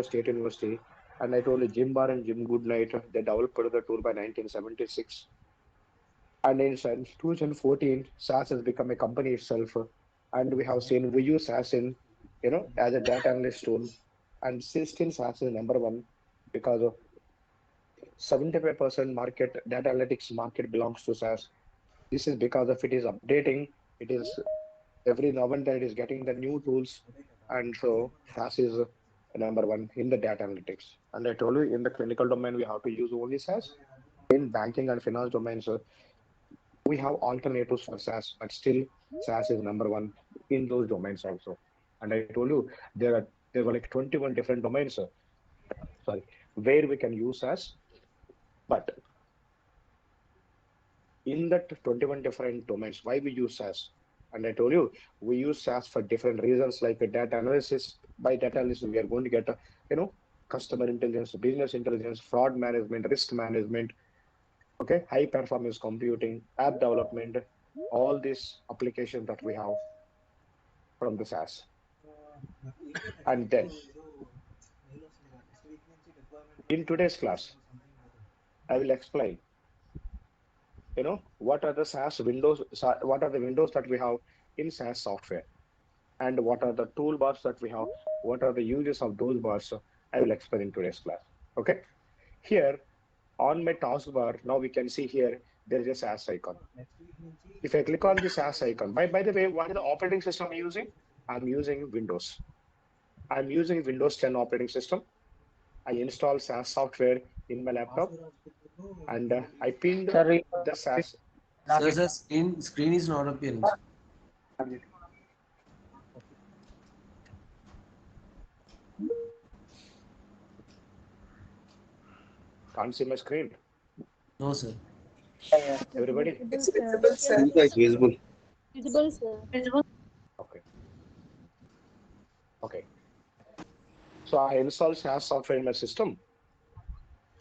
State University, and I told you Jim Bar and Jim Goodnight, they developed the tool by 1976. And in 2014, SAS has become a company itself, and we have seen we use SAS in, as a data analyst tool, and still SAS is number one because of 75% market data analytics market belongs to SAS. This is because of it is updating. It is every now and then it is getting the new tools, and so SAS is number one in the data analytics. And I told you in the clinical domain we have to use only SAS. In banking and finance domains, we have alternatives for SAS, but still SAS is number one in those domains also. And I told you there were like 21 different domains, sorry, where we can use SAS. But in that 21 different domains, why we use SAS? And I told you we use SAS for different reasons, like a data analysis. By data analysis, we are going to get customer intelligence, business intelligence, fraud management, risk management, okay, high performance computing, app development, all these applications that we have from the SAS. And then in today's class, I will explain, what are the SAS windows, what are the windows that we have in SAS software, and what are the toolbars that we have, what are the uses of those bars. I will explain in today's class. Okay. Here on my taskbar, now we can see here there is a SAS icon. If I click on the SAS icon, by the way, what is the operating system I'm using? I'm using Windows. I'm using Windows 10 operating system. I install SAS software in my laptop, and I pinned Sir, the SAS. Sir, screen is not appearing. Can't see my screen. No, sir. Everybody? Visible, sir. Seems like visible. Visible, sir. Okay. Okay. So I install SAS software in my system.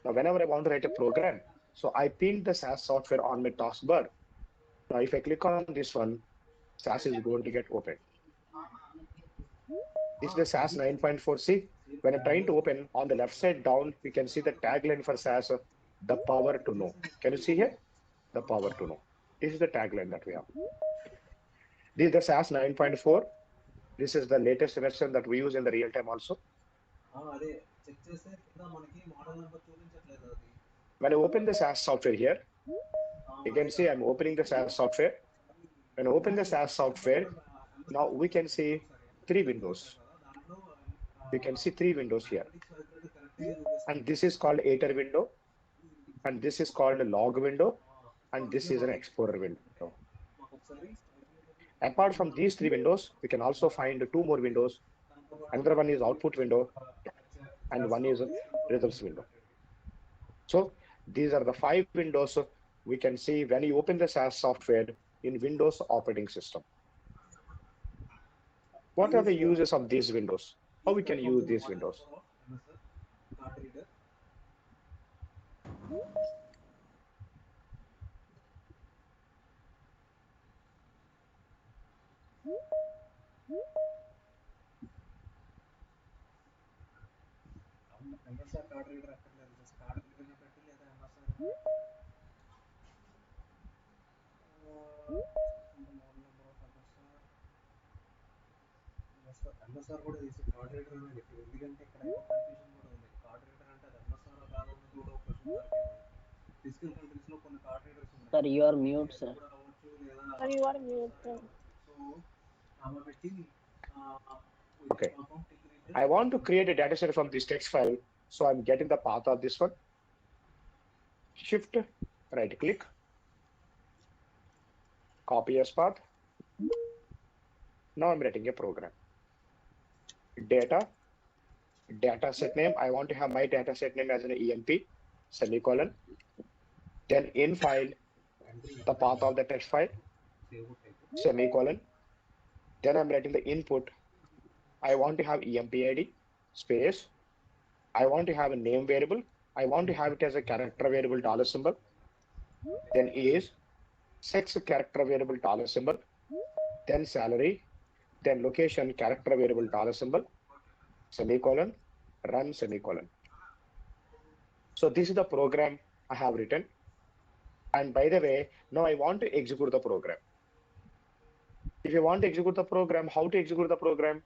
Now, whenever I want to write a program, so I pinned the SAS software on my taskbar. Now, if I click on this one, SAS is going to get open. This is the SAS 9.4C. When I'm trying to open, on the left side down, we can see the tagline for SAS, the power to know. Can you see here? The power to know. This is the tagline that we have. This is the SAS 9.4. This is the latest version that we use in the real time also. When I open the SAS software here, you can see I'm opening the SAS software. When I open the SAS software, now we can see three windows. You can see three windows here. And this is called ATER window. And this is called a log window. And this is an Explorer window. Apart from these three windows, we can also find two more windows. Another one is output window, and one is results window. So these are the five windows we can see when you open the SAS software in Windows operating system. What are the uses of these windows? How we can use these windows? sir, you are mute, sir. Sir, you are muted. Okay. I want to create a data set from this text file. So I'm getting the path of this one. Shift, right click, copy as path. Now I'm writing a program. Data, data set name. I want to have my data set name as an EMP, semicolon. Then in file, the path of the text file, semicolon. Then I'm writing the input. I want to have EMP ID, space. I want to have a name variable. I want to have it as a character variable dollar symbol. Then is sex character variable dollar symbol. Then salary. Then location character variable dollar symbol, semicolon. run semicolon. So this is the program I have written. And by the way, now I want to execute the program. If you want to execute the program, how to execute the program?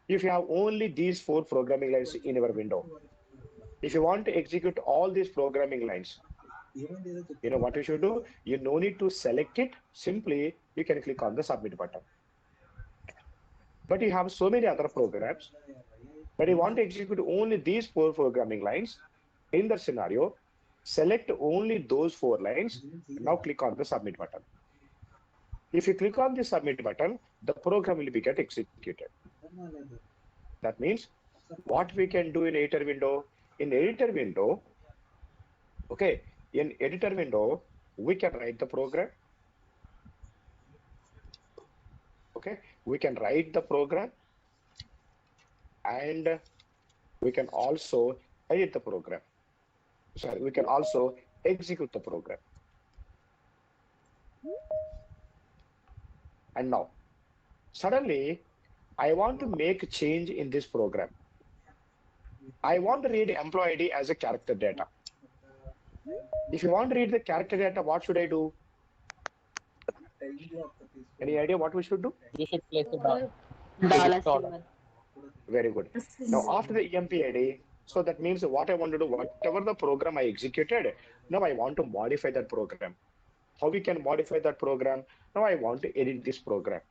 If you have only these 4 programming lines in your window, if you want to execute all these programming lines, you know what you should do? You no need to select it. Simply, you can click on the submit button. But you have so many other programs, but you want to execute only these 4 programming lines. In that scenario, select only those 4 lines. Now click on the submit button. If you click on the submit button, the program will be get executed. That means what we can do in editor window. In editor window, okay, in editor window, we can write the program. Okay, we can write the program and we can also edit the program. Sorry, we can also execute the program. And now, suddenly, I want to make a change in this program. I want to read employee ID as a character data. If you want to read the character data, what should I do? Any idea what we should do? You should place a Dollar dollar. symbol. Very good. Now, after the EMP so that means what I want to do, whatever the program I executed, now I want to modify that program. How we can modify that program? Now I want to edit this program.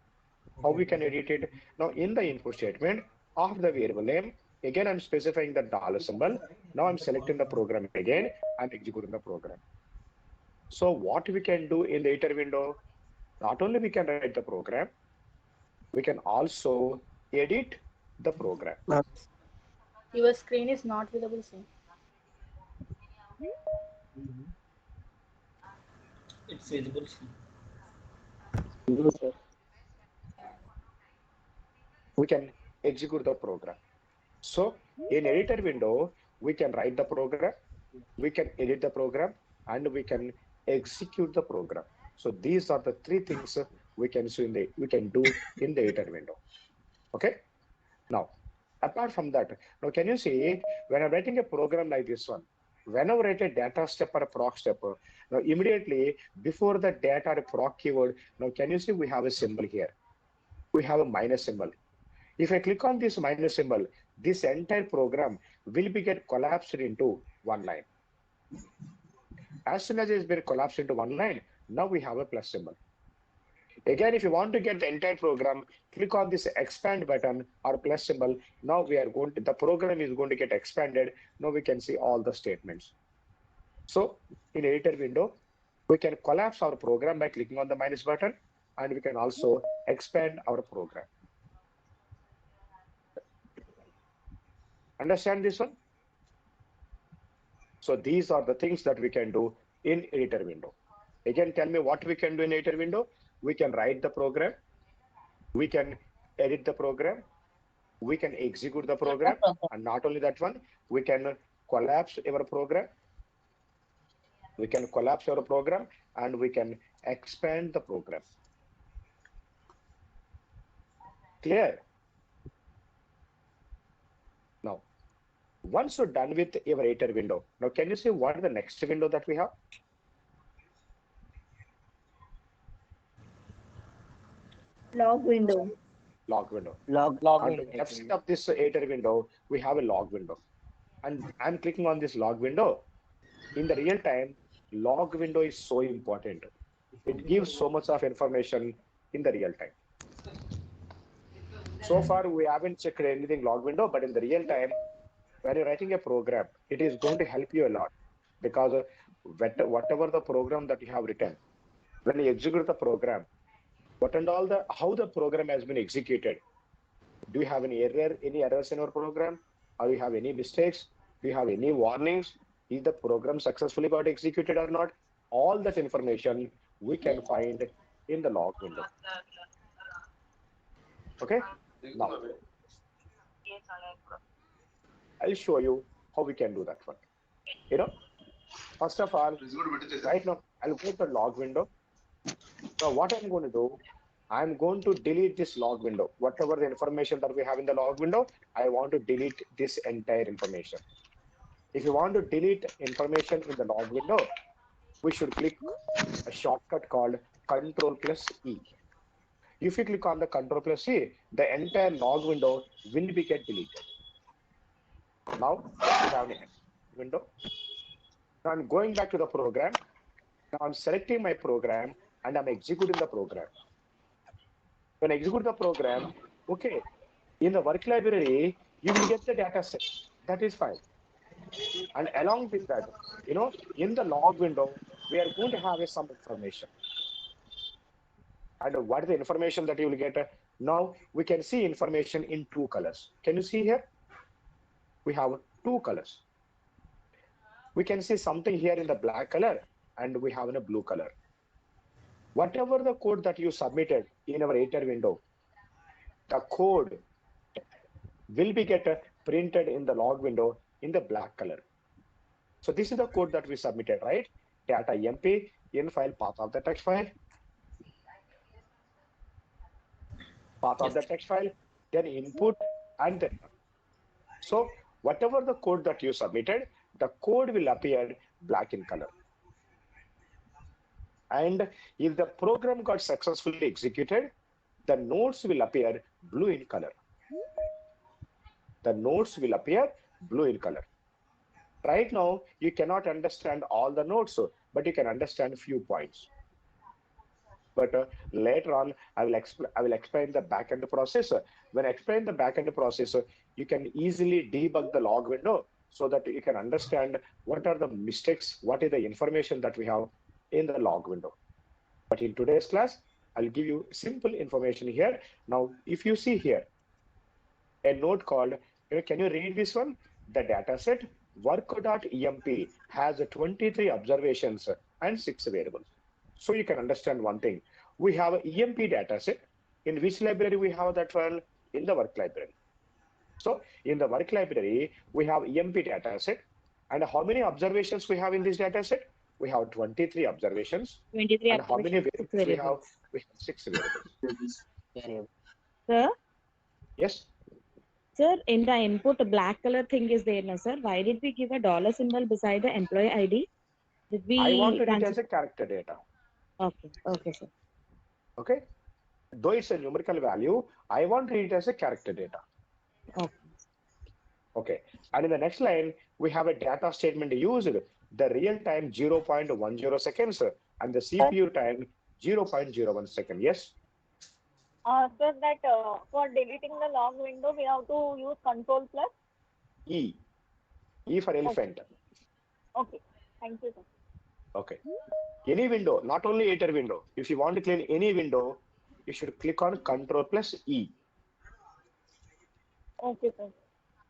How we can edit it? Now in the input statement, after the variable name, again I'm specifying the dollar symbol. Now I'm selecting the program again, I'm executing the program. So what we can do in the editor window, not only we can write the program, we can also edit the program. Your screen is not visible, sir. It's visible. We can execute the program. So in editor window, we can write the program, we can edit the program, and we can execute the program. So these are the 3 things we can do in the editor window. Okay. Now, apart from that, now can you see when I'm writing a program like this one, when I write a data step or a proc step, now immediately before the data or proc keyword, now can you see we have a symbol here? We have a minus symbol. If I click on this minus symbol, this entire program will be get collapsed into one line. As soon as it's been collapsed into one line, now we have a plus symbol. Again, if you want to get the entire program, click on this expand button or plus symbol. Now we are going to, the program is going to get expanded. Now we can see all the statements. So in editor window, we can collapse our program by clicking on the minus button, and we can also expand our program. Understand this one? So these are the things that we can do in editor window. Again, tell me what we can do in editor window. We can write the program. We can edit the program. We can execute the program. And not only that one, we can collapse our program. We can collapse our program and we can expand the program. Clear? Now, once you're done with your editor window, now can you see what is the next window that we have? Log window. Log window. Log On window. the left side of this editor window, we have a log window. And I'm clicking on this log window. In the real time, log window is so important. It gives so much of information in the real time. So far, we haven't checked anything log window, but in the real time, when you're writing a program, it is going to help you a lot because whatever the program that you have written, when you execute the program, what and all how the program has been executed. Do you have any errors in our program? Or you have any mistakes? Do you have any warnings? Is the program successfully got executed or not? All that information we can find in the log window. Okay, now I'll show you how we can do that one. You know, first of all, right now I'll go to the log window. Now what I'm going to do, I'm going to delete this log window. Whatever the information that we have in the log window, I want to delete this entire information. If you want to delete information in the log window, we should click a shortcut called Control plus E. If you click on the Control plus E, the entire log window will be get deleted. Now we have a window. Now I'm going back to the program. Now I'm selecting my program and I'm executing the program. When I execute the program, okay, in the work library, you will get the data set. That is fine. And along with that, in the log window, we are going to have some information. And what is the information that you will get? Now we can see information in two colors. Can you see here? We have two colors. We can see something here in the black color and we have in a blue color. Whatever the code that you submitted in our editor window, the code will be get printed in the log window in the black color. So this is the code that we submitted, right? Data MP, in file, path of the text file, path of the text file, then input, and then. So whatever the code that you submitted, the code will appear black in color. And if the program got successfully executed, the nodes will appear blue in color. The nodes will appear blue in color. Right now, you cannot understand all the nodes, but you can understand few points. But later on, I will explain the backend process. When I explain the backend process, you can easily debug the log window so that you can understand what are the mistakes, what is the information that we have in the log window. But in today's class, I'll give you simple information here. Now, if you see here, a node called, can you read this one? The dataset work.emp has 23 observations and 6 variables. So you can understand one thing. We have an EMP dataset. In which library we have that one? In the work library. So in the work library, we have EMP dataset. And how many observations we have in this dataset? We have 23 observations. 23 and how many observations, variables we have? We have 6 variables. Sir, Yes. sir, in the input, a black color thing is there, no, sir? Why did we give a dollar symbol beside the employee ID? Did we? I want to read as a character data. Okay, okay, sir. Okay. Though it's a numerical value, I want to read it as a character data. Okay. Okay. And in the next line, we have a data statement used, the real time 0.10 seconds and the CPU time 0.01 second. Yes? Sir, that for deleting the log window, we have to use Control plus E. E for elephant. Okay, thank you, sir. Okay. Any window, not only editor window. If you want to clean any window, you should click on Control plus E. Okay, sir.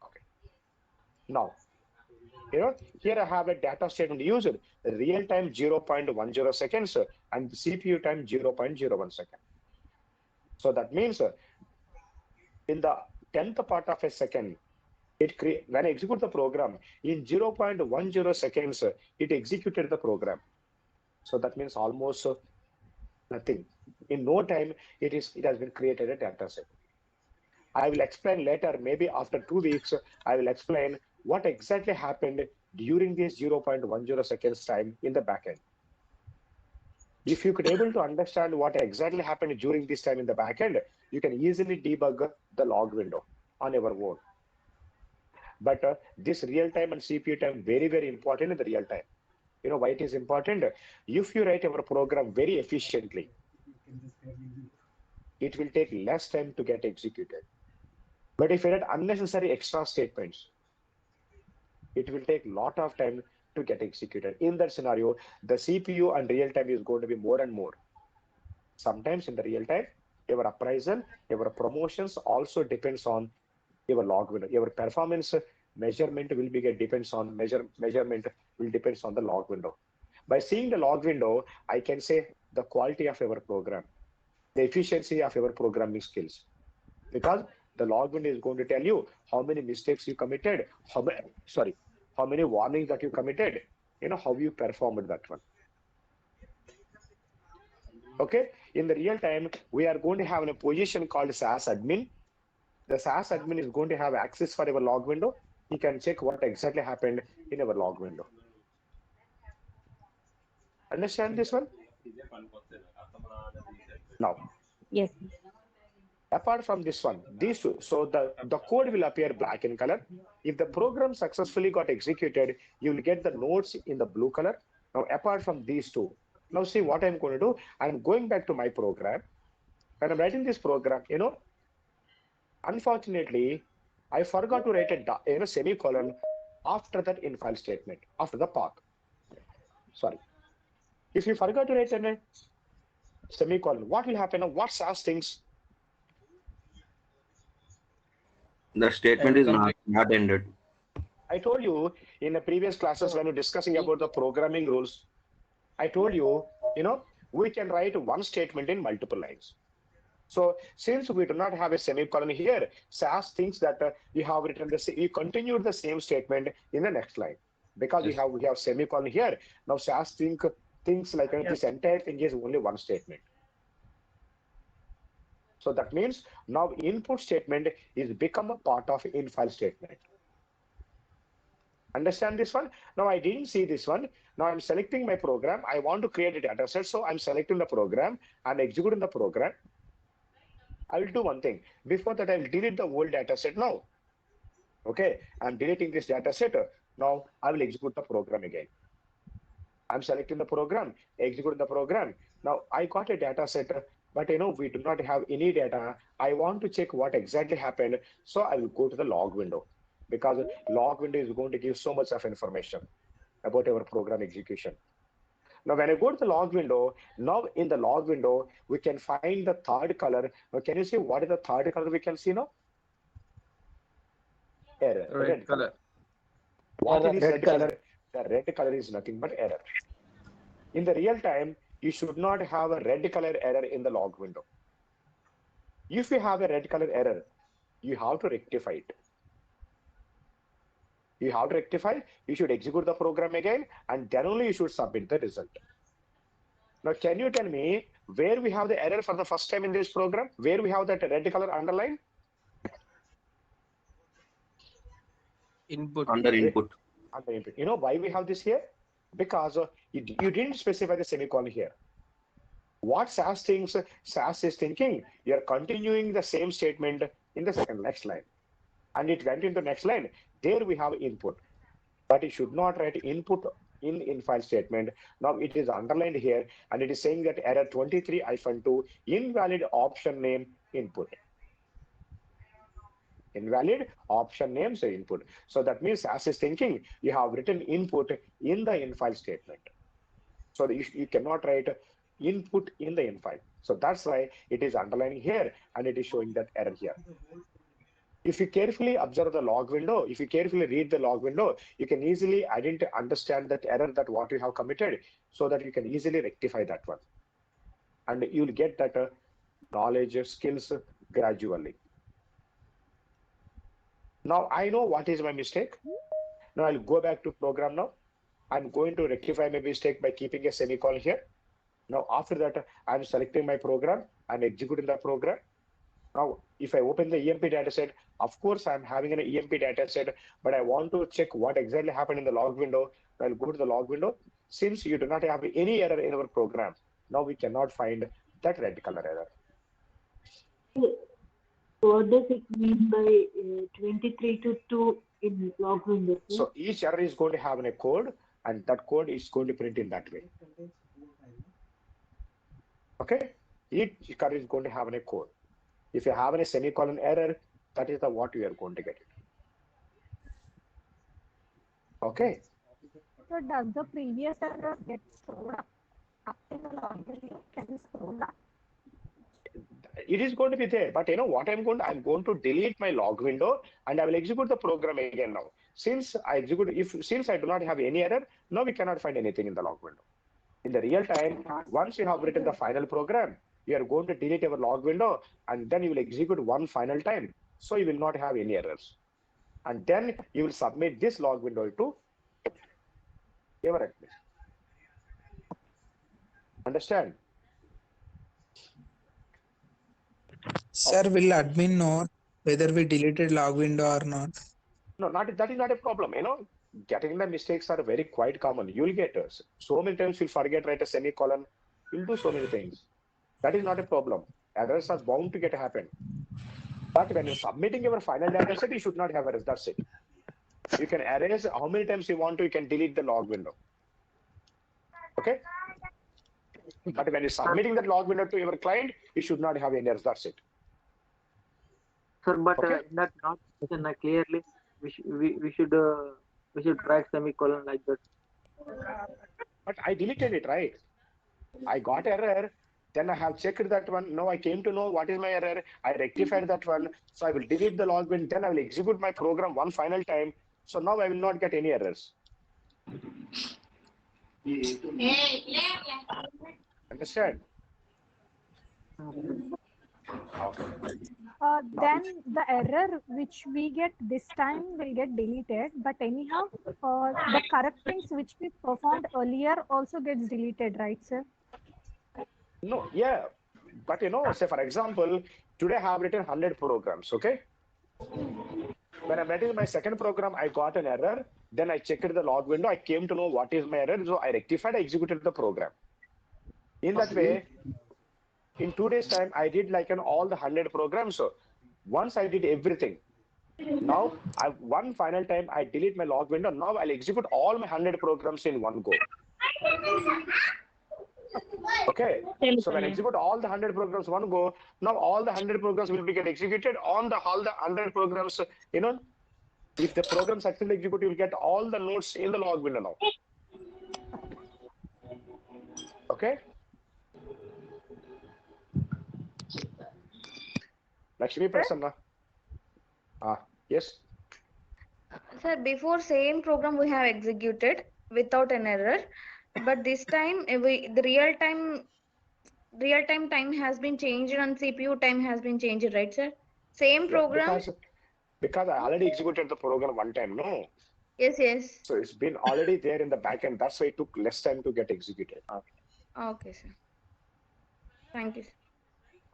Okay. Now, here I have a data statement used, real time 0.10 seconds and CPU time 0.01 second. So that means in the 10th part of a second, when I execute the program, in 0.10 seconds, it executed the program. So that means almost nothing. In no time, it has been created a data set. I will explain later, maybe after 2 weeks, I will explain what exactly happened during this 0.10 seconds time in the backend. If you could able to understand what exactly happened during this time in the backend, you can easily debug the log window on your own. But this real time and CPU time very, very important in the real time. You know why it is important? If you write your program very efficiently, it will take less time to get executed. But if you add unnecessary extra statements, it will take a lot of time to get executed. In that scenario, the CPU and real time is going to be more and more. Sometimes in the real time, your appraisal, your promotions also depends on your log window. Your performance measurement will be depends on measurement will depends on the log window. By seeing the log window, I can say the quality of your program, the efficiency of your programming skills, because the log window is going to tell you how many mistakes you committed, how many warnings that you committed, how you performed that one. Okay, in the real time, we are going to have a position called SAS admin. The SAS admin is going to have access for our log window. He can check what exactly happened in our log window. Understand this one? Now, Yes. apart from this one, these two, so the code will appear black in color. If the program successfully got executed, you will get the nodes in the blue color. Now, apart from these two, now see what I'm going to do. I'm going back to my program. When I'm writing this program, unfortunately, I forgot to write a semicolon after that infile statement, after the path. Sorry. If you forgot to write a semicolon, what will happen? What SAS thinks? The statement is not ended. I told you in the previous classes when we were discussing about the programming rules, I told you, we can write one statement in multiple lines. So since we do not have a semicolon here, SAS thinks that you have written you continued the same statement in the next line. Because Yes. we have semicolon here, now SAS thinks like this entire thing is only one statement. So that means now input statement is become a part of infile statement. Understand this one? Now I didn't see this one. Now I'm selecting my program. I want to create a data set. So I'm selecting the program and executing the program. I will do one thing. Before that, I will delete the old data set now. Okay, I'm deleting this data set. Now I will execute the program again. I'm selecting the program, executing the program. Now I got a data set, but we do not have any data. I want to check what exactly happened. So I will go to the log window because log window is going to give so much of information about our program execution. Now, when I go to the log window, now in the log window, we can find the third color. Now, can you see what is the third color we can see now? Error. Red color. What is Red red color? The red color is nothing but error. In the real time, you should not have a red color error in the log window. If you have a red color error, you have to rectify it. You have to rectify, you should execute the program again, and then only you should submit the result. Now, can you tell me where we have the error for the first time in this program? Where we have that red color underline? Input. Under input. Under input. You know why we have this here? Because you didn't specify the semicolon here. What SAS thinks? SAS is thinking you're continuing the same statement in the next line. And it went into next line. There we have input. But it should not write input in infile statement. Now it is underlined here and it is saying that error 23-2 invalid option name input. Invalid option name say input. So that means SAS is thinking you have written input in the infile statement. So you cannot write input in the infile. So that's why it is underlining here and it is showing that error here. If you carefully observe the log window, if you carefully read the log window, you can easily understand that error that what you have committed so that you can easily rectify that one. And you'll get that knowledge, skills gradually. Now I know what is my mistake. Now I'll go back to program now. I'm going to rectify my mistake by keeping a semicolon here. Now after that, I'm selecting my program, I'm executing the program. Now, if I open the EMP dataset, of course, I'm having an EMP dataset, but I want to check what exactly happened in the log window. I'll go to the log window. Since you do not have any error in our program, now we cannot find that red color error. What does it mean by 23-2 in log window? So each error is going to have a code, and that code is going to print in that way. Okay? Each error is going to have a code. If you have a semicolon error, that is what you are going to get it. Okay. So does the previous error get stored up in the log window? Can you scroll up? It is going to be there, but what I'm going to delete my log window and I will execute the program again now. Since I do not have any error, now we cannot find anything in the log window. In the real time, once you have written the final program, you are going to delete our log window and then you will execute one final time. So you will not have any errors. And then you will submit this log window to your admin. Understand? Sir, will admin know whether we deleted log window or not? No, that is not a problem. Getting the mistakes are very quite common. You'll get so many times you'll forget write a semicolon. You'll do so many things. That is not a problem. Errors are bound to get happen. But when you're submitting your final data set, you should not have errors. That's it. You can erase how many times you want to. You can delete the log window. Okay. But when you're submitting that log window to your client, you should not have any errors. That's it. Sir, but Okay. that not mentioned clearly. We should write semicolon like that. But I deleted it, right? I got error. Then I have checked that one. Now I came to know what is my error. I rectified that one. So I will delete the log window. Then I will execute my program one final time. So now I will not get any errors. Understand? Okay. Then the error which we get this time will get deleted, but anyhow, the correct things which we performed earlier also gets deleted, right, sir? No, yeah. But say for example, today I have written 100 programs, okay? When I'm writing my second program, I got an error. Then I checked the log window. I came to know what is my error. So I rectified, I executed the program. In that way, in 2 days time, I did like all the 100 programs. So once I did everything, now one final time I delete my log window. Now I'll execute all my 100 programs in one go. Okay. So when I execute all the 100 programs one go, now all the 100 programs will be get executed on all the 100 programs. If the program successfully execute, you will get all the nodes in the log window now. Okay. Lakshmi Prasanna. Yes. Sir, before same program we have executed without an error, but this time the real time has been changed and CPU time has been changed, right, sir? Same program. Because I already executed the program one time, no? Yes. So it's been already there in the backend. That's why it took less time to get executed. Okay, sir. Thank you, sir.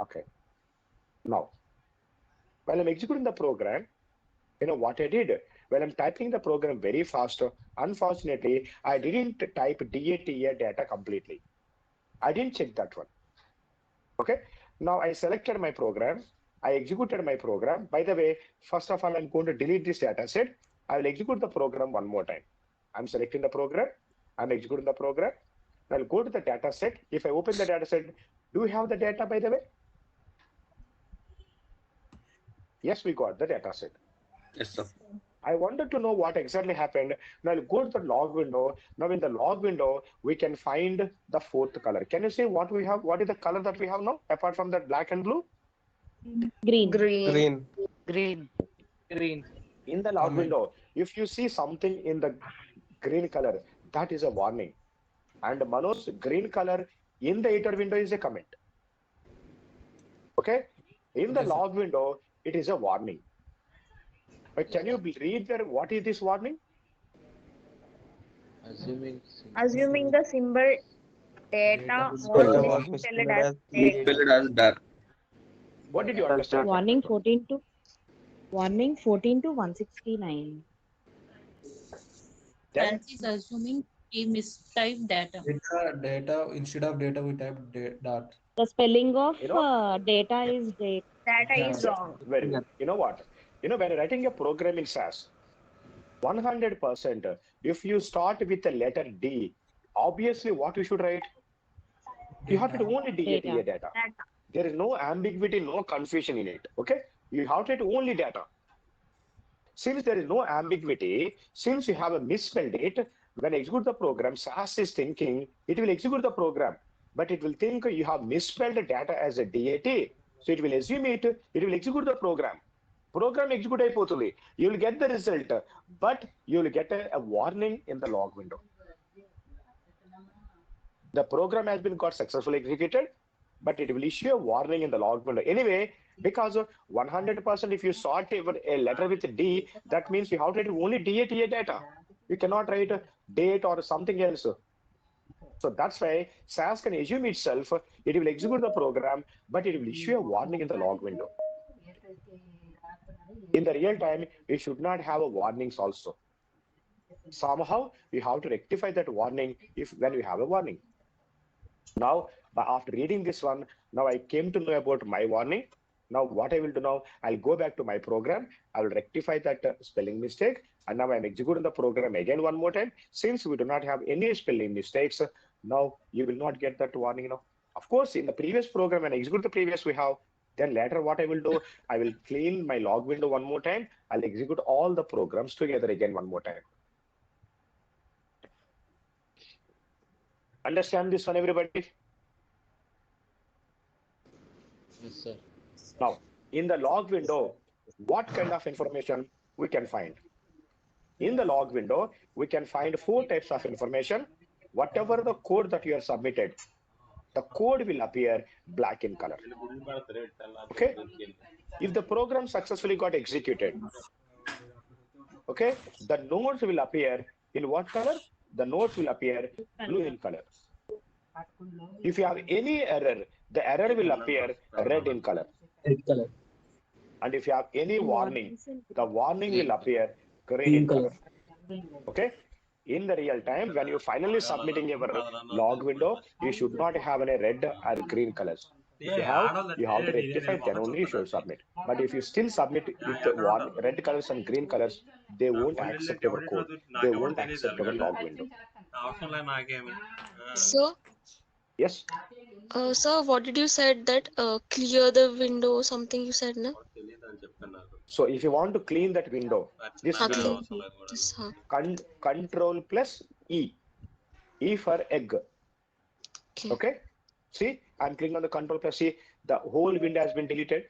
Okay. Now, while I'm executing the program, what I did? When I'm typing the program very fast, unfortunately, I didn't type DATA data completely. I didn't check that one. Okay. Now I selected my program. I executed my program. By the way, first of all, I'm going to delete this data set. I will execute the program one more time. I'm selecting the program. I'm executing the program. I'll go to the data set. If I open the data set, do we have the data, by the way? Yes, we got the data set. Yes, sir. I wanted to know what exactly happened. Now I'll go to the log window. Now in the log window, we can find the fourth color. Can you see what we have? What is the color that we have now, apart from that black and blue? Green. Green. In the log window, if you see something in the green color, that is a warning. And Manoj, green color in the editor window is a comment. Okay? In the log window, it is a warning. But can you read there? What is this warning? Assuming the symbol data Spelled misspelled as dark. What did you understand? Warning 14 to 169. Then, Francis assuming he mistyped data. Data instead of data we type dot. The spelling of data is date. data is wrong. very good. You know what? When you're writing a program in SAS, 100%, if you start with the letter D, obviously what you should write? You have to only DATA data. There is no ambiguity, no confusion in it. Okay? You have to write only data. Since there is no ambiguity, since you have a misspelled it, when you execute the program, SAS is thinking it will execute the program, but it will think you have misspelled data as a DAT. So it will assume it will execute the program. Program execute అయిపోతుంది. You will get the result, but you will get a warning in the log window. The program has been got successfully executed, but it will issue a warning in the log window. Anyway, because 100% if you sort a letter with D, that means you have to write only DATA data. You cannot write a date or something else. So that's why SAS can assume itself, it will execute the program, but it will issue a warning in the log window. In the real time, we should not have a warnings also. Somehow we have to rectify that warning when we have a warning. Now, after reading this one, now I came to know about my warning. Now what I will do now, I'll go back to my program. I will rectify that spelling mistake. And now I'm executing the program again one more time. Since we do not have any spelling mistakes, now you will not get that warning now. Of course, in the previous program, when I execute the previous we have, then later what I will do, I will clean my log window one more time. I'll execute all the programs together again one more time. Understand this one, everybody? Yes, sir. Now, in the log window, what kind of information we can find? In the log window, we can find 4 types of information. Whatever the code that you have submitted, the code will appear black in color. Okay? If the program successfully got executed, okay, the nodes will appear in what color? The nodes will appear blue in color. If you have any error, the error will appear red in color. And if you have any warning, the warning will appear green in color. Okay? In the real time, when you finally submitting your log window, you should not have any red or green colors. If you have to rectify, then only you should submit. But if you still submit with red colors and green colors, they won't accept your code. They won't accept our log window. So, Yes? sir, what did you said that clear the window or something you said, no? So if you want to clean that window, this window, This, control plus E. E for egg. Okay? See, I'm clicking on the control plus E. The whole window has been deleted.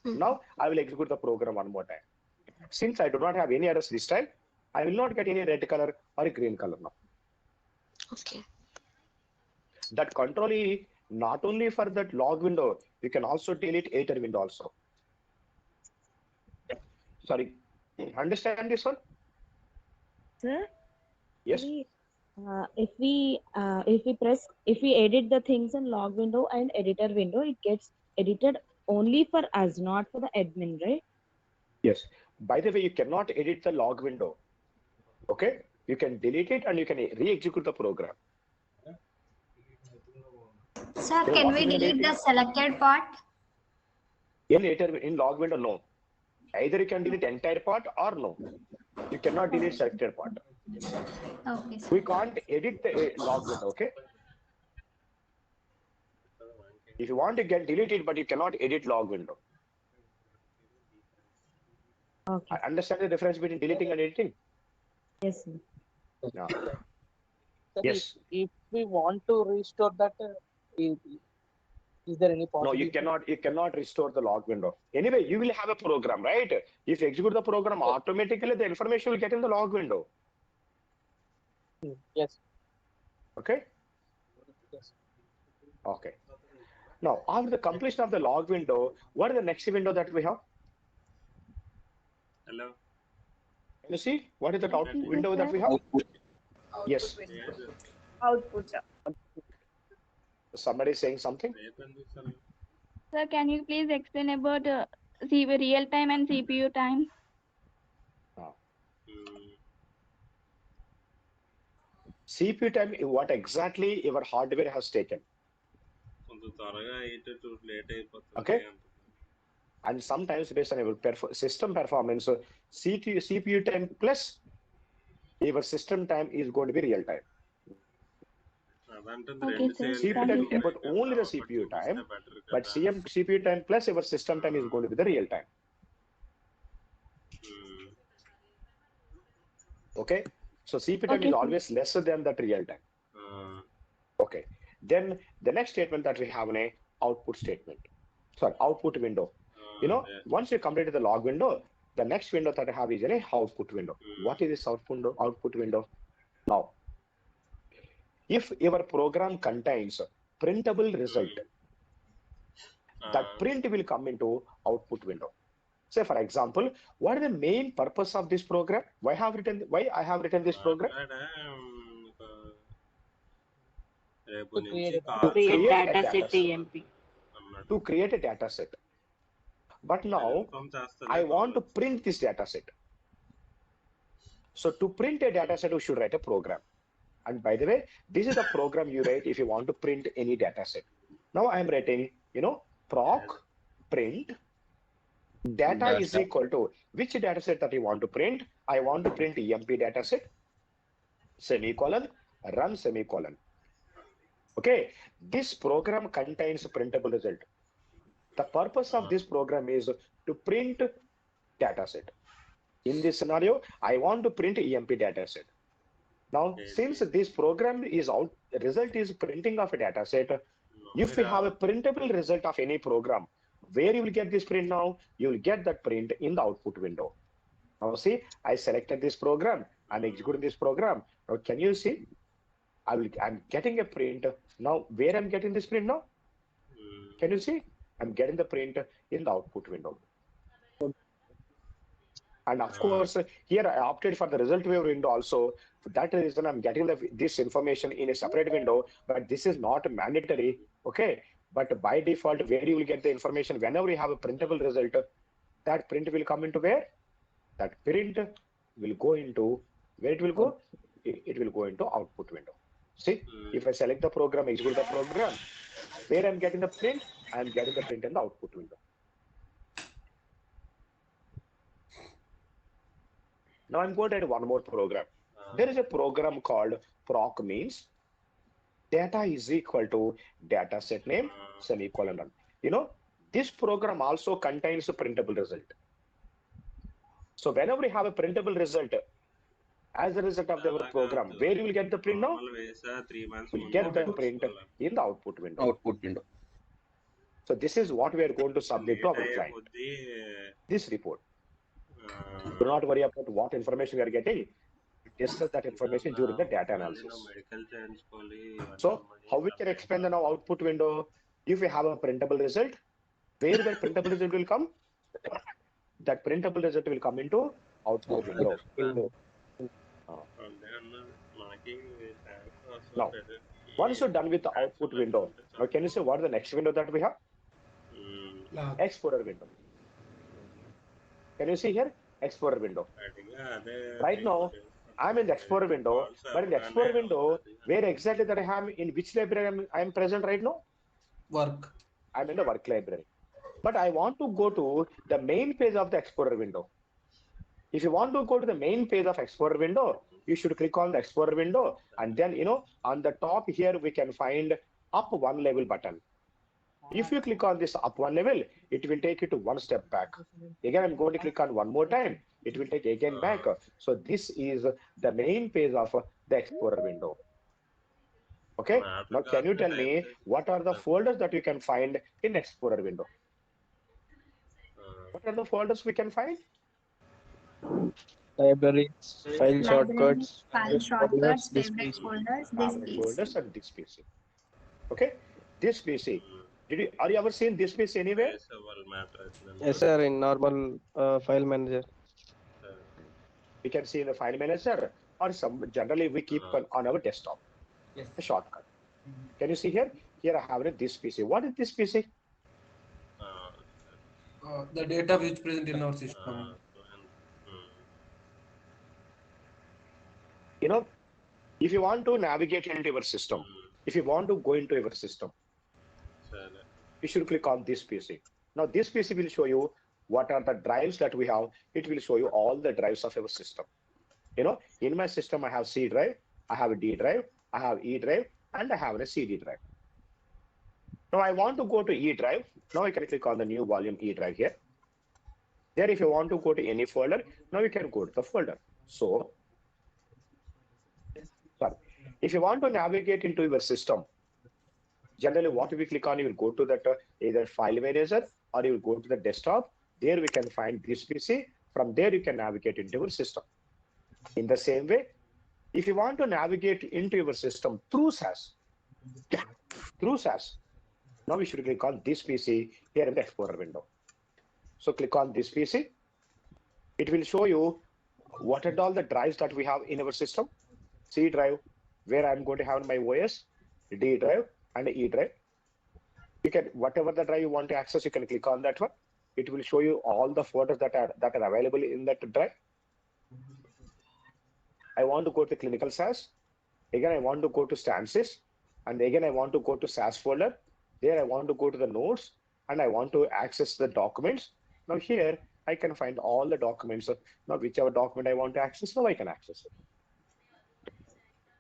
Now I will execute the program one more time. Since I do not have any errors this time, I will not get any red color or green color now. Okay. That control E, not only for that log window, you can also delete editor window also. Sorry, understand this one? Sir? Yes. If we edit the things in log window and editor window, it gets edited only for us, not for the admin, right? Yes. By the way, you cannot edit the log window. Okay? You can delete it and you can re-execute the program. Sir, can we delete the selected part? In log window, no. Either you can delete entire part or no. You cannot delete selected part. Okay, sir. We can't edit the log window, okay? If you want, you can delete it, but you cannot edit log window. Okay. I understand the difference between deleting and editing? Yes, sir. No. Sir, Yes. If we want to restore that, is there any possibility? No, you cannot restore the log window. Anyway, you will have a program, right? If you execute the program, automatically the information will get in the log window. Yes. Okay? Yes. Okay. Now, after the completion of the log window, what is the next window that we have? Hello. Can you see? What is the output window that we have? Yes. Output. Somebody is saying something? Sir, can you please explain about real time and CPU time? CPU time is what exactly your hardware has taken. Okay? And sometimes based on your system performance, CPU time plus your system time is going to be real time. Okay, sir. CPU time is about only the CPU time, but CPU time plus your system time is going to be the real time. Okay? So CPU time is always lesser than that real time. Okay. Then the next statement that we have in a output statement. Sorry, output window. You know, once you complete the log window, the next window that I have is an output window. What is this output window? Now, if your program contains printable result, that print will come into output window. Say, for example, what is the main purpose of this program? Why I have written this program? To create a To Create create a data set data set. EMP. To create a data set. But now I want to print this data set. So to print a data set, we should write a program. And by the way, this is the program you write if you want to print any data set. Now I'm writing, proc print data is equal to which data set that you want to print. I want to print EMP data set, semicolon, run semicolon. Okay, this program contains a printable result. The purpose of this program is to print data set. In this scenario, I want to print EMP data set. Now, since this program is out, result is printing of a data set. If you have a printable result of any program, where you will get this print now? You will get that print in the output window. Now see, I selected this program. I'm executing this program. Now can you see? I'm getting a print. Now where I'm getting this print now? Can you see? I'm getting the print in the output window. And of course, here I opted for the result view window also. For that reason, I'm getting this information in a separate window, but this is not mandatory. Okay. But by default, where you will get the information whenever you have a printable result, that print will come into where? That print will go into, where it will go? It will go into output window. See, if I select the program, execute the program, where I'm getting the print, I'm getting the print in the output window. Now I'm going to add one more program. There is a program called proc means data is equal to data set name semicolon run. This program also contains a printable result. So whenever we have a printable result as a result of our program, where you will get the print now? We'll get the print in the output window. Output window. So this is what we are going to submit to our client. This report. Do not worry about what information we are getting. Discuss that information during the data analysis. So how we can expand the now output window? If we have a printable result, where the printable result will come? That printable result will come into output window. Now, once you're done with the output window, now can you say what is the next window that we have? Explorer window. Can you see here? Explorer window. Right now, I'm in the Explorer window, but in the Explorer window, where exactly that I am, in which library I am present right now? Work. I'm in the work library. But I want to go to the main page of the Explorer window. If you want to go to the main page of Explorer window, you should click on the Explorer window. And then, on the top here, we can find up one level button. If you click on this up one level, it will take you to one step back. Again, I'm going to click on one more time. It will take again back. So this is the main page of the Explorer window. Okay. Now, can you tell me what are the folders that you can find in Explorer window? What are the folders we can find? libraries, file shortcuts, File shortcuts, this favorite PC. folders, Favorite this folders and this PC. Okay. This PC. Are you ever seen this PC anywhere? Yes, sir, in normal file manager. We can see in the file manager, or generally we keep on our desktop. Yes. A shortcut. Can you see here? Here I have this PC. What is this PC? The data which present in our system. If you want to navigate into your system, if you want to go into your system, you should click on this PC. Now this PC will show you what are the drives that we have. It will show you all the drives of your system. In my system, I have C drive, I have a D drive, I have E drive, and I have a CD drive. Now I want to go to E drive. Now I can click on the new volume E drive here. There, if you want to go to any folder, now you can go to the folder. So, if you want to navigate into your system, generally what we click on, you will go to that either file manager or you will go to the desktop. There we can find this PC. From there you can navigate into your system. In the same way, if you want to navigate into your system through SAS, now we should click on this PC here in the Explorer window. So click on this PC. It will show you what are all the drives that we have in our system. C drive, where I'm going to have my OS. D drive, and E drive. You can, whatever the drive you want to access, you can click on that one. It will show you all the photos that are available in that drive. I want to go to clinical SAS. Again, I want to go to stances, and again, I want to go to SAS folder. There, I want to go to the notes, and I want to access the documents. Now here, I can find all the documents. Now, whichever document I want to access, now I can access it.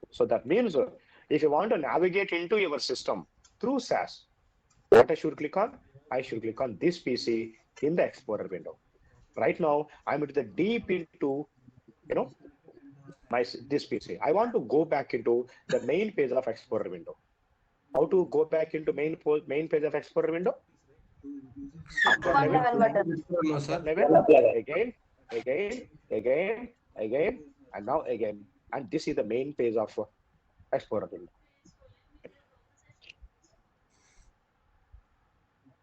So that means if you want to navigate into your system through SAS, what I should click on? I should click on this PC in the Explorer window. Right now, I'm into the deep into, this PC. I want to go back into the main page of Explorer window. How to go back into main page of Explorer window? No, sir. Again, and now again. And this is the main page of Explorer window.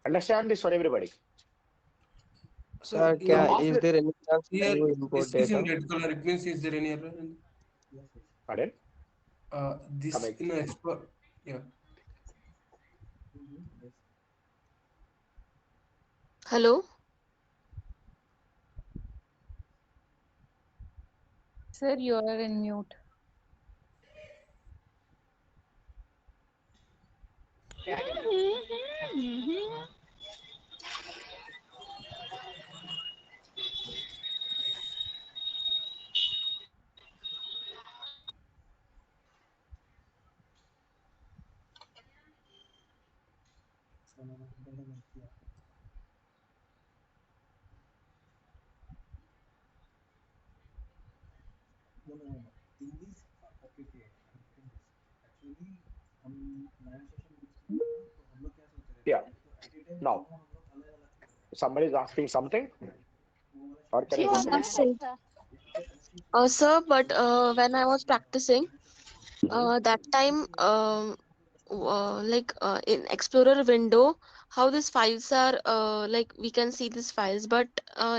Understand this for everybody? Sir, is there any chance Here, to import this is in data? red color. It means is there any error? Pardon? This in export. Yeah. Hello? Sir, you are in mute. Yeah. Now, somebody is asking something? Or can I Yes, sir, but when I was practicing, that time, in Explorer window, how these files are, like we can see these files, but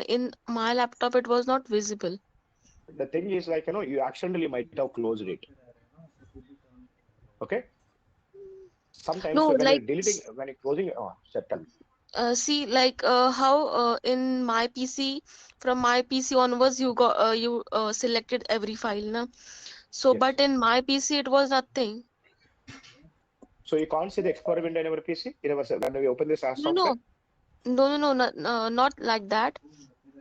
in my laptop it was not visible. The thing is, like, you accidentally might have closed it. Okay? Sometimes No, when you're like, deleting, when you're closing, tell me. see, like how in my PC, from my PC onwards, you got you selected every file, na? So, Yes. but in my PC it was nothing. So you can't see the Explorer window in our PC? When we open this as software? No, not like that.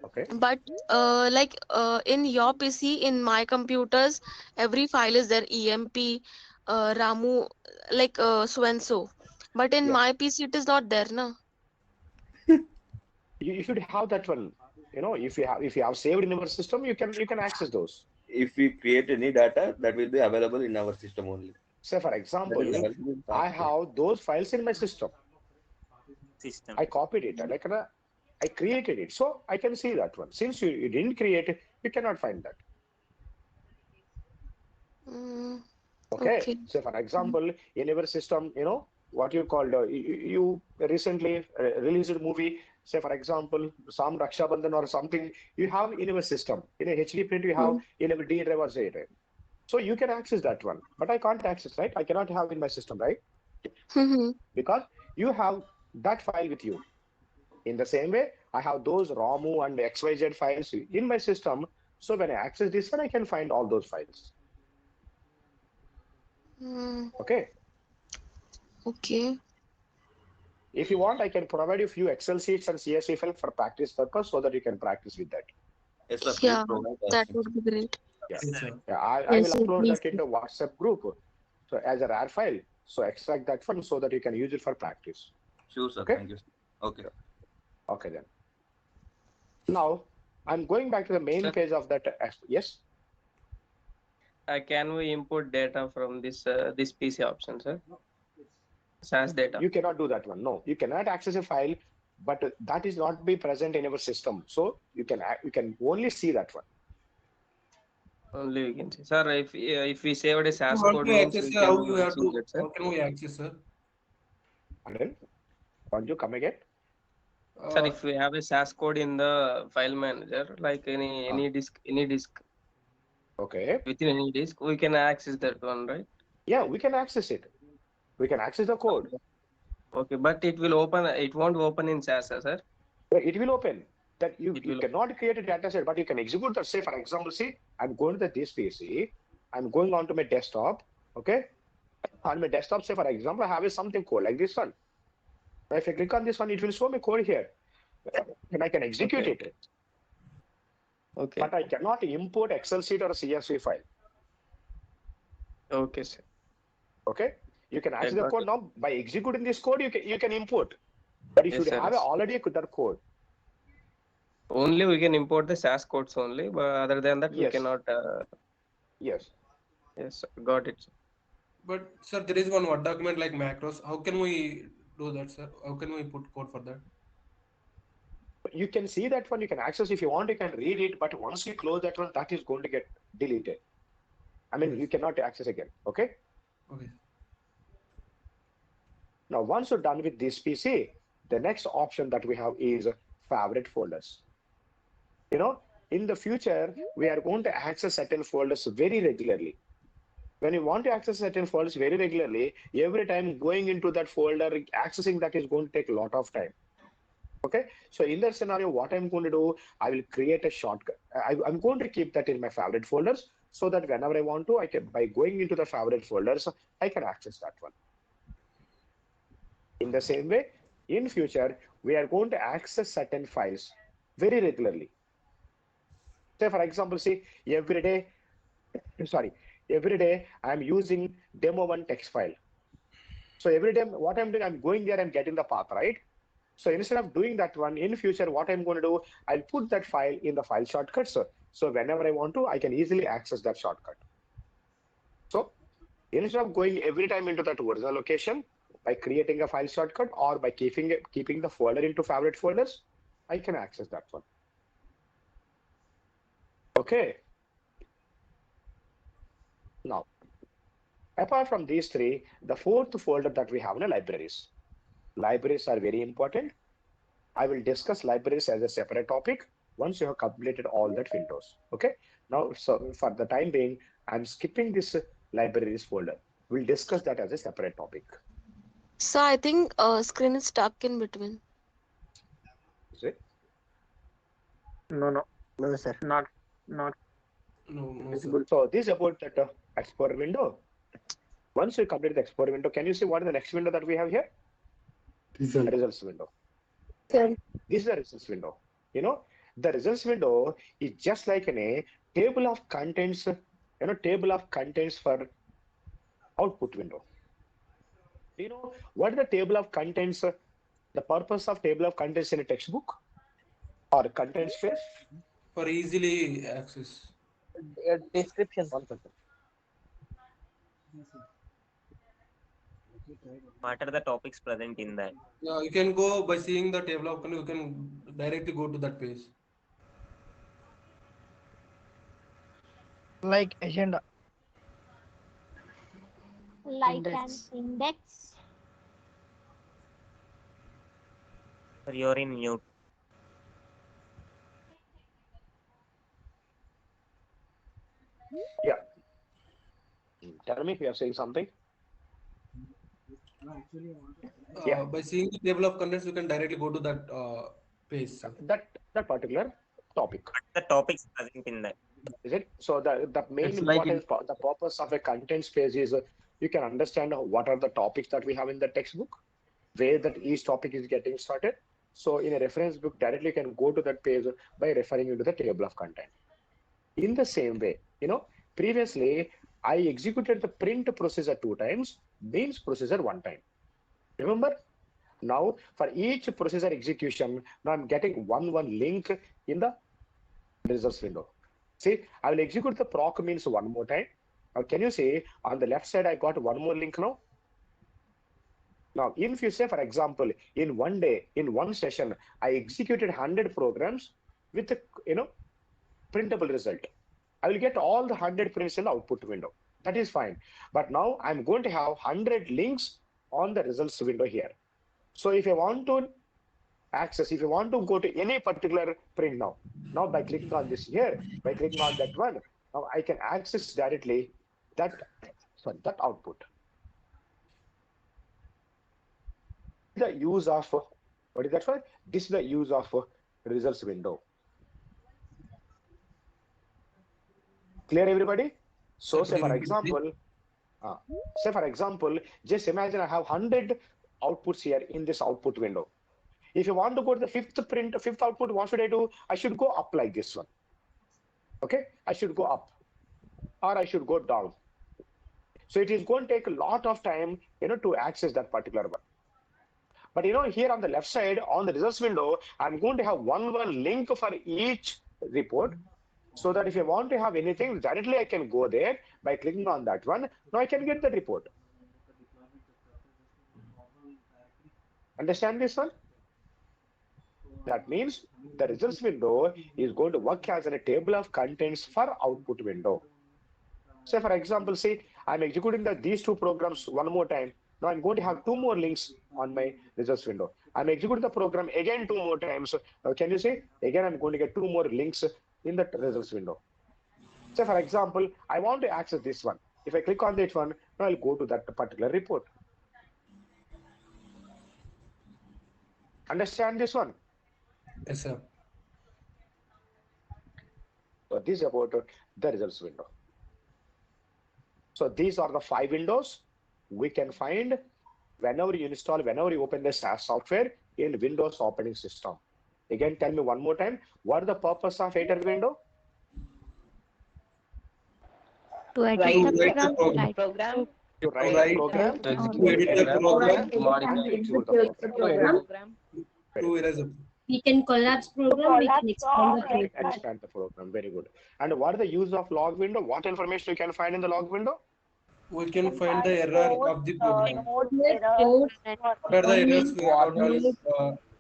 Okay. But like in your PC, in my computers, every file is there, EMP, Ramu, like so and so. But in my PC, it is not there, na? You should have that one. If you have saved in your system, you can access those. If we create any data, that will be available in our system only. Say for example, I have those files in my system. I copied it. I created it, so I can see that one. Since you didn't create it, you cannot find that. Okay. So for example, in your system, what you called, you recently released a movie, say for example, some Raksha Bandhan or something, you have in your system. In a HD print, you have in a D drive or Z drive. So you can access that one, but I can't access, right? I cannot have in my system, right? Because you have that file with you. In the same way, I have those ROMU and XYZ files in my system. So when I access this one, I can find all those files. Okay. Okay. If you want, I can provide you a few Excel sheets and CSV files for practice purpose so that you can practice with that. Yes, sir. Yeah, that would be great. I will upload that into WhatsApp group. So as a RAR file, so extract that one so that you can use it for practice. Sure, sir. Okay? Thank you. Okay. Okay then. Now I'm going back to the main page of that. Yes. Can we import data from this PC option, sir? SAS data. You cannot do that one. No, you cannot access a file, but that is not be present in our system. So you can only see that one. Only we can see, sir. If we saved a SAS How code, to means access, we how can you have choose to, it, sir. how can we access, sir? Pardon? Want you come again? Sir, if we have a SAS code in the file manager, like any disk, okay, within any disk, we can access that one, right? Yeah, we can access it. We can access the code. Okay, but it won't open in SAS, sir. It will open. That you cannot create a data set, but you can execute that. Say, for example, see, I'm going to this PC, I'm going onto my desktop, okay? On my desktop, say, for example, I have a something code like this one. If I click on this one, it will show me code here. And I can execute it. Okay. But I cannot import Excel sheet or a CSV file. Okay, sir. Okay? You can access the got code it. now. By executing this code, you can import. But you Yes, should sir, have yes. already that code. Only we can import the SAS codes only, but other than that, we Yes. cannot. Yes. Yes, sir. Got it, sir. But sir, there is one Word document like macros. How can we do that, sir? How can we put code for that? You can see that one, you can access if you want, you can read it, but once you close that one, that is going to get deleted. I mean, you cannot access again, okay? Okay. Now, once you're done with this PC, the next option that we have is favorite folders. You know, in the future, we are going to access certain folders very regularly. When you want to access certain folders very regularly, every time going into that folder, accessing that is going to take a lot of time. Okay, so in that scenario, what I'm going to do, I will create a shortcut. I'm going to keep that in my favorite folders so that whenever I want to, I can, by going into the favorite folders, I can access that one. In the same way, in future, we are going to access certain files very regularly. Say, for example, see, every day I'm using demo1 text file. So every time what I'm doing, I'm going there and getting the path, right? So instead of doing that one, in future, what I'm going to do, I'll put that file in the file shortcuts. So whenever I want to, I can easily access that shortcut. So instead of going every time into that original location, by creating a file shortcut or by keeping the folder into favorite folders, I can access that one. Okay. Now, apart from these three, the fourth folder that we have in libraries. Libraries are very important. I will discuss libraries as a separate topic once you have completed all that windows. Okay. Now, so for the time being, I'm skipping this libraries folder. We'll discuss that as a separate topic. So I think screen is stuck in between. Is it? No, sir. Not. No, Visible. So this is about that Explorer window. Once you complete the Explorer window, can you see what is the next window that we have here? Results window. Sir. This is the results window. You know, the results window is just like a table of contents, table of contents for output window. Do you know what is the table of contents, the purpose of table of contents in a textbook or content space? For easily access. Description. What are the topics present in that? Yeah, you can go by seeing the table of contents, you can directly go to that page. Like agenda. Like an index. Sir, you're in mute. Yeah. Tell me if you are saying something. Yeah. By seeing the table of contents, you can directly go to that page. Sir. That particular topic. The topics present in that. Is it? So the main important the purpose of a content page is you can understand what are the topics that we have in the textbook, where that each topic is getting started. So in a reference book, directly you can go to that page by referring into the table of content. In the same way, previously I executed the print procedure 2 times, beans procedure 1 time. Remember? Now for each procedure execution, now I'm getting one link in the results window. See, I will execute the proc means 1 more time. Now can you see on the left side I got 1 more link now? Now, if you say, for example, in one day, in one session, I executed 100 programs with a printable result. I will get all the 100 prints in the output window. That is fine. But now I'm going to have 100 links on the results window here. So if you want to access, if you want to go to any particular print now by clicking on this here, by clicking on that one, now I can access directly that output. the use of what is that for? This is the use of results window. Clear, everybody? So Sir, say could for you repeat, please? example, just imagine I have 100 outputs here in this output window. If you want to go to the fifth output, what should I do? I should go up like this one. Okay, I should go up or I should go down. So it is going to take a lot of time, to access that particular one. But here on the left side on the results window, I'm going to have one link for each report, so that if I want to have anything directly, I can go there by clicking on that one. Now I can get the report. Understand this one? That means the results window is going to work as a table of contents for output window. Say for example, see, I'm executing these two programs one more time. Now I'm going to have two more links on my results window. I'm executing the program again two more times. Now can you see? Again, I'm going to get two more links in the results window. Say for example, I want to access this one. If I click on this one, now I'll go to that particular report. Understand this one? Yes, sir. So this is about the results window. So these are the 5 windows we can find whenever you open the SaaS software in Windows operating system. Again, tell me one more time, what is the purpose of editor window? To edit the program. To write the program, To edit the program, and execute the program. to erase it. We can collapse program, we can expand the program. Expand the program, very good. And what is the use of log window? What information you can find in the log window? We can find the error of the program. Code What are the errors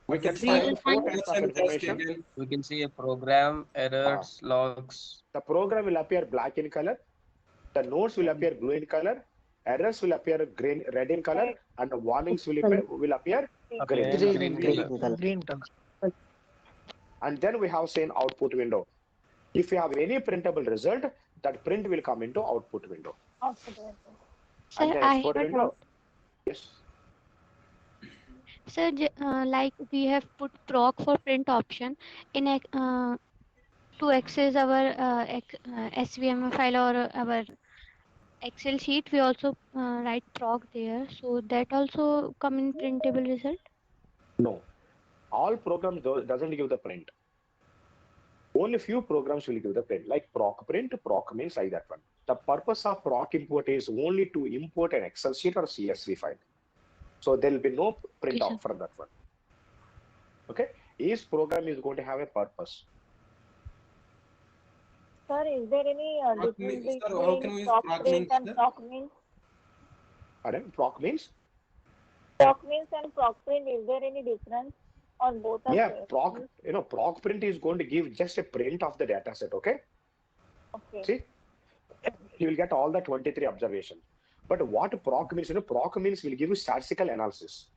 We can find 4 types of information. We can see a program, errors, logs. The program will appear black in color. The nodes will appear blue in color. Errors will appear red in color, and the warnings will appear green color. And then we have seen output window. If you have any printable result, that print will come into output window. Sir, And the I export have a window. doubt. Yes. Sir, like we have put proc for print option in to access our SVM file or our Excel sheet. We also write proc there, so that also come in printable result. No. All programs doesn't give the print. Only few programs will give the print, like proc print. Proc means like that one. The purpose of proc import is only to import an Excel sheet or CSV file. So there will be no print out from that one. Okay? Each program is going to have a purpose. Sir, is there any Proc difference means- sir, how can we between use proc proc print means, and sir? proc means? Pardon? Proc means? Proc means and proc print, is there any difference? Or both are Yeah, same? proc print is going to give just a print of the data set, okay? Okay. See? You will get all the 23 observations. But what proc means, proc means will give you statistical analysis.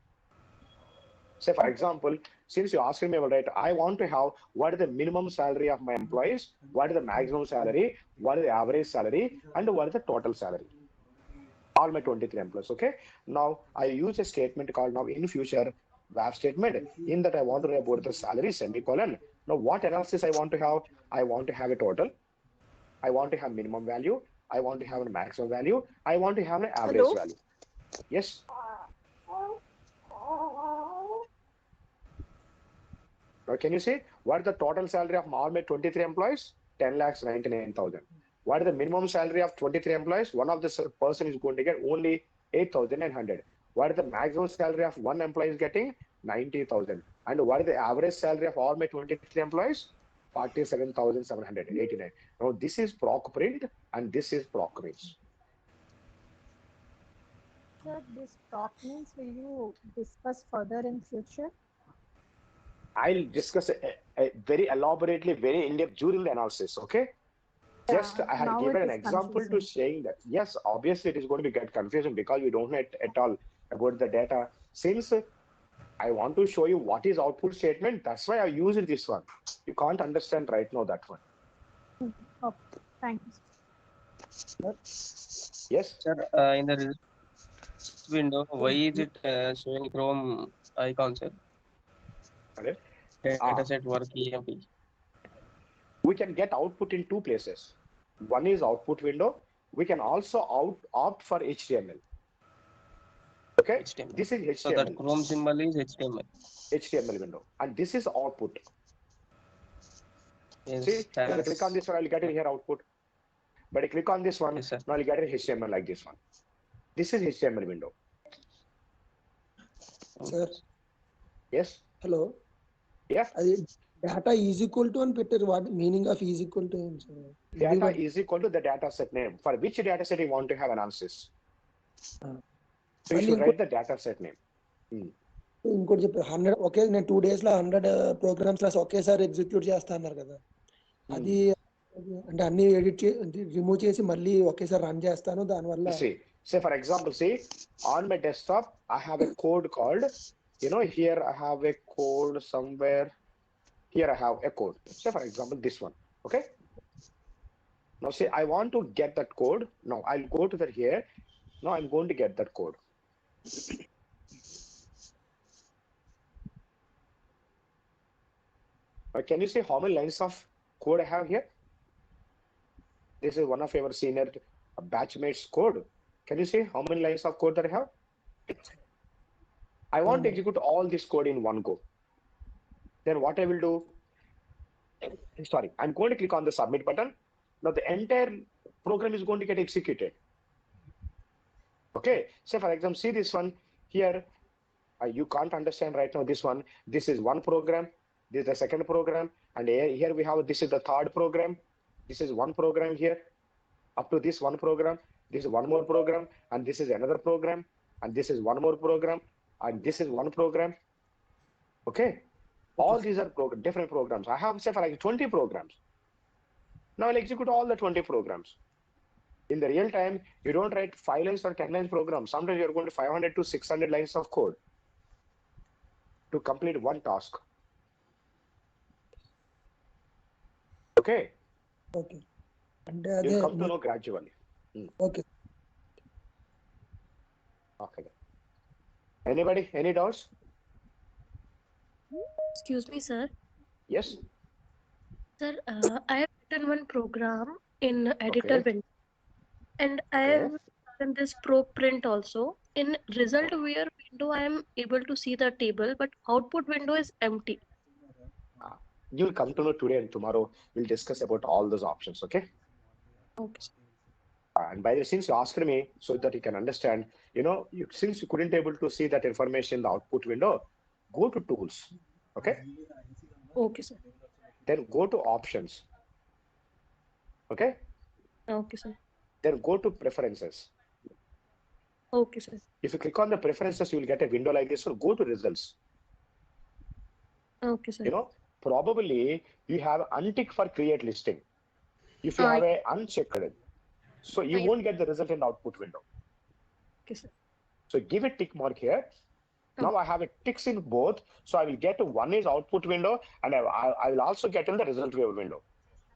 Say, for example, since you asked me about it, I want to have what is the minimum salary of my employees, what is the maximum salary, what is the average salary, and what is the total salary. All my 23 employees, okay? Now, I use a statement called now in future WAF statement. In that, I want to know about the salary, semicolon. Now, what analysis I want to have? I want to have a total. I want to have minimum value. I want to have a maximum value. I want to have an average value. Yes? Now, can you see what is the total salary of all my 23 employees? 10,99,000. What is the minimum salary of 23 employees? One of the person is going to get only 8,900. What is the maximum salary of one employee is getting? 90,000. And what is the average salary of all my 23 employees? 47,789. Now this is proc print and this is proc means. Sir, this proc means will you discuss further in future? I'll discuss very elaborately, very in depth during the analysis. Okay. Just I had now given it an is example to confusing. saying that yes, obviously it is going to be get confusing because we don't know at all about the data. Since I want to show you what is output statement, that's why I used this one. You can't understand right now that one. Okay, thank you. Yes. Sir, in the results window, why is it showing Chrome icon, sir. Okay. Dataset work EMP. We can get output in two places. One is output window. We can also opt for HTML. Okay, HTML. this is HTML. So that Chrome symbol is HTML. HTML window, and this is output. Yes, See, if I click on this one, I'll get it here output. But I click on this one, yes, now I'll get it HTML like this one. This is HTML window. Sir. Yes. Hello. Yeah. Data is equal to and Peter, what meaning of is equal to? Data is equal to the data set name. For which data set you want to have analysis? So you should write the data set name. ఇంకోటి చెప్పారు 100 okay నేను 2 days లో 100 programmes class ఒకేసారి execute చేస్తా అన్నారు కదా అది అంటే అన్ని ఎడిట్ రిమూవ్ చేసి మళ్ళీ ఒకేసారి రన్ చేస్తాను దాని వల్ల say for example, see on my desktop I have a code called, here I have a code somewhere, here I have a code, say for example this one. Okay, now say I want to get that code. Now I'll go to here. Now I'm going to get that code. Can you see how many lines of code I have here? This is one of our senior batchmates code. Can you see how many lines of code that I have? I want to execute all this code in one go. Then what I will do? Sorry, I'm going to click on the submit button. Now the entire program is going to get executed. Okay, say for example, see this one here. You can't understand right now this one. This is one program. This is the second program. And here we have, this is the third program. This is one program here. Up to this one program. This is one more program. And this is another program. And this is one more program. And this is one program. Okay. All these are different programs. I have, say for like 20 programs. Now I'll execute all the 20 programs. In the real time, you don't write 5 lines or 10 lines program. Sometimes you're going to 500 to 600 lines of code to complete one task. Okay. Okay. And you'll come to know gradually. Okay. Okay. Anybody? Any doubts? Excuse me, sir. Yes. Sir, I have written one program in editor window, and I have done this proc print also. In result viewer window, I am able to see the table, but output window is empty. You'll come to know today and tomorrow. We'll discuss about all those options. Okay. Okay. And by the way, since you asked me so that you can understand, since you couldn't able to see that information in the output window, go to tools. Okay. Okay, sir. Then go to options. Okay. Okay, sir. Then go to preferences. Okay, sir. If you click on the preferences, you will get a window like this. So go to results. Okay, sir. Probably you have untick for create listing. If you have a unchecked, so you won't get the result in the output window. Okay, sir. So give a tick mark here. Now I have a ticks in both. So I will get one is output window, and I will also get in the result viewer window.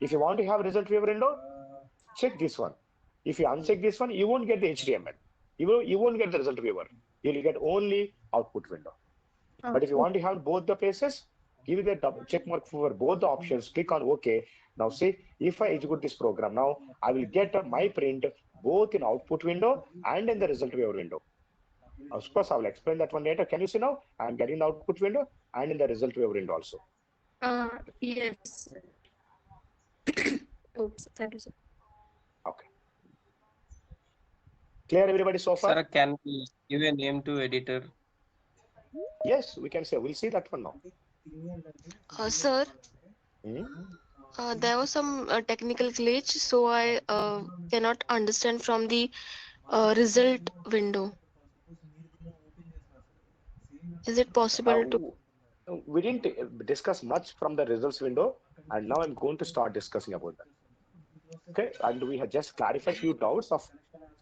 If you want to have result viewer window, check this one. If you uncheck this one, you won't get the HTML. You won't get the result viewer. You will get only output window. But if you want to have both the places, give it a check mark for both the options. Click on OK. Now see, if I execute this program now, I will get my print both in output window and in the result viewer window. Of course, I will explain that one later. Can you see now? I am getting the output window and in the result viewer window also. Yes. Oops. Thank you, sir. Okay. Clear, everybody so far? Sir, can we give a name to editor? Yes, we can say. We'll see that one now. Sir, there was some technical glitch, so I cannot understand from the result window. Is it possible to? We didn't discuss much from the results window, and now I'm going to start discussing about that. Okay, and we have just clarified few doubts of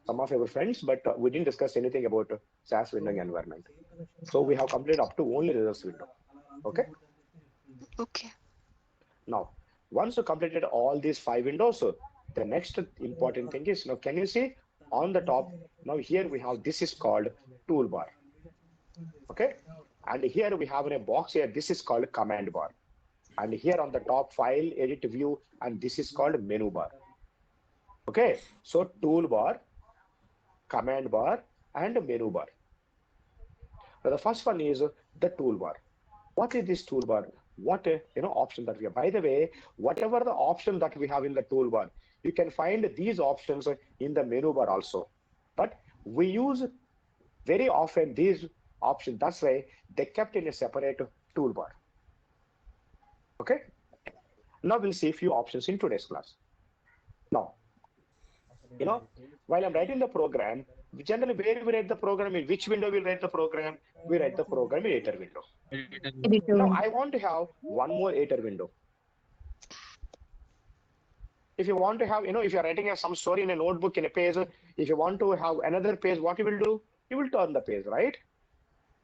some of our friends, but we didn't discuss anything about SAS windowing environment. So we have completed up to only results window. Okay. Okay. Now, once you completed all these 5 windows, so the next important thing is, now can you see on the top, now here we have, this is called toolbar. Okay. And here we have in a box here, this is called command bar. And here on the top, file, edit, view, and this is called menu bar. Okay, so toolbar, command bar, and menu bar. Now the first one is the toolbar. What is this toolbar? What option that we have? By the way, whatever the option that we have in the toolbar, you can find these options in the menu bar also. But we use very often these options. That's why they kept in a separate toolbar. Okay. Now we'll see a few options in today's class. Now, while I'm writing the program, we generally where we write the program, in which window we write the program, we write the program in editor window. Now I want to have one more editor window. If you want to have, if you're writing some story in a notebook in a page, if you want to have another page, what you will do? You will turn the page, right?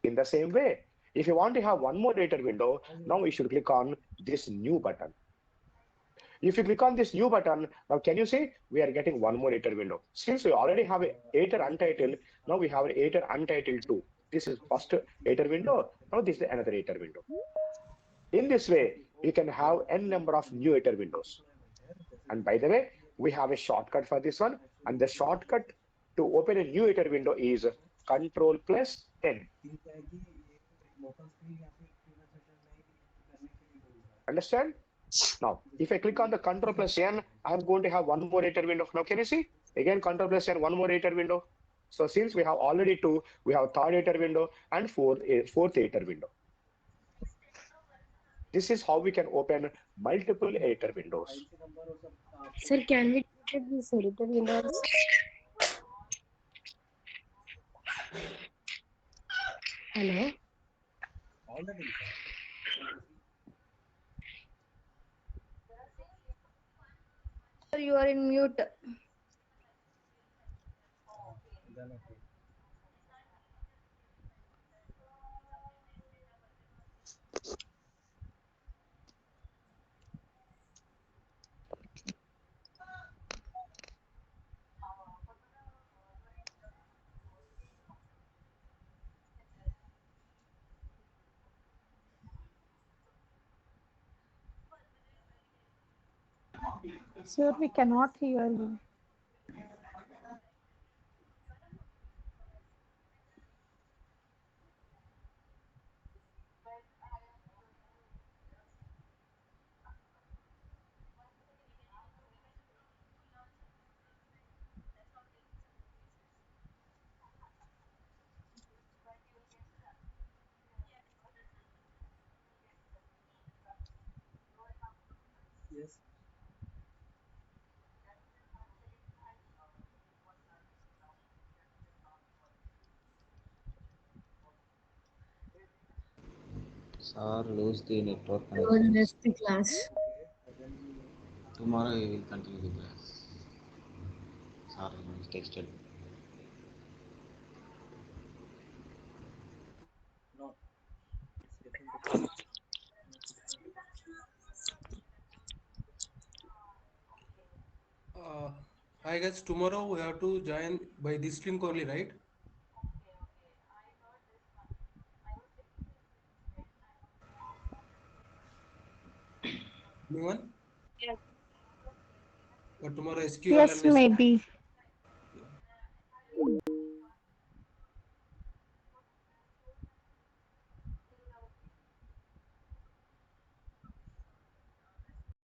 In the same way, if you want to have one more editor window, now you should click on this new button. If you click on this new button, now can you see we are getting one more editor window? Since we already have a editor untitled, now we have an editor untitled 2. This is first editor window. Now this is another editor window. In this way, you can have n number of new editor windows. And by the way, we have a shortcut for this one. And the shortcut to open a new editor window is Ctrl+N. Understand? Now, if I click on the Ctrl+N, I'm going to have one more editor window. Now, can you see? Again, Ctrl+N, one more editor window. So since we have already 2, we have third editor window and fourth editor window. This is how we can open multiple editor windows. Sir, can we take this editor windows? Hello? Sir, you are in mute. Sir, we cannot hear you. Sir, lose the network I will connection. miss the class. Tomorrow we will continue the class. Sir, texted. I guess tomorrow we have to join by this link only, right? Anyone? Yes. But tomorrow SQL Yes, and maybe.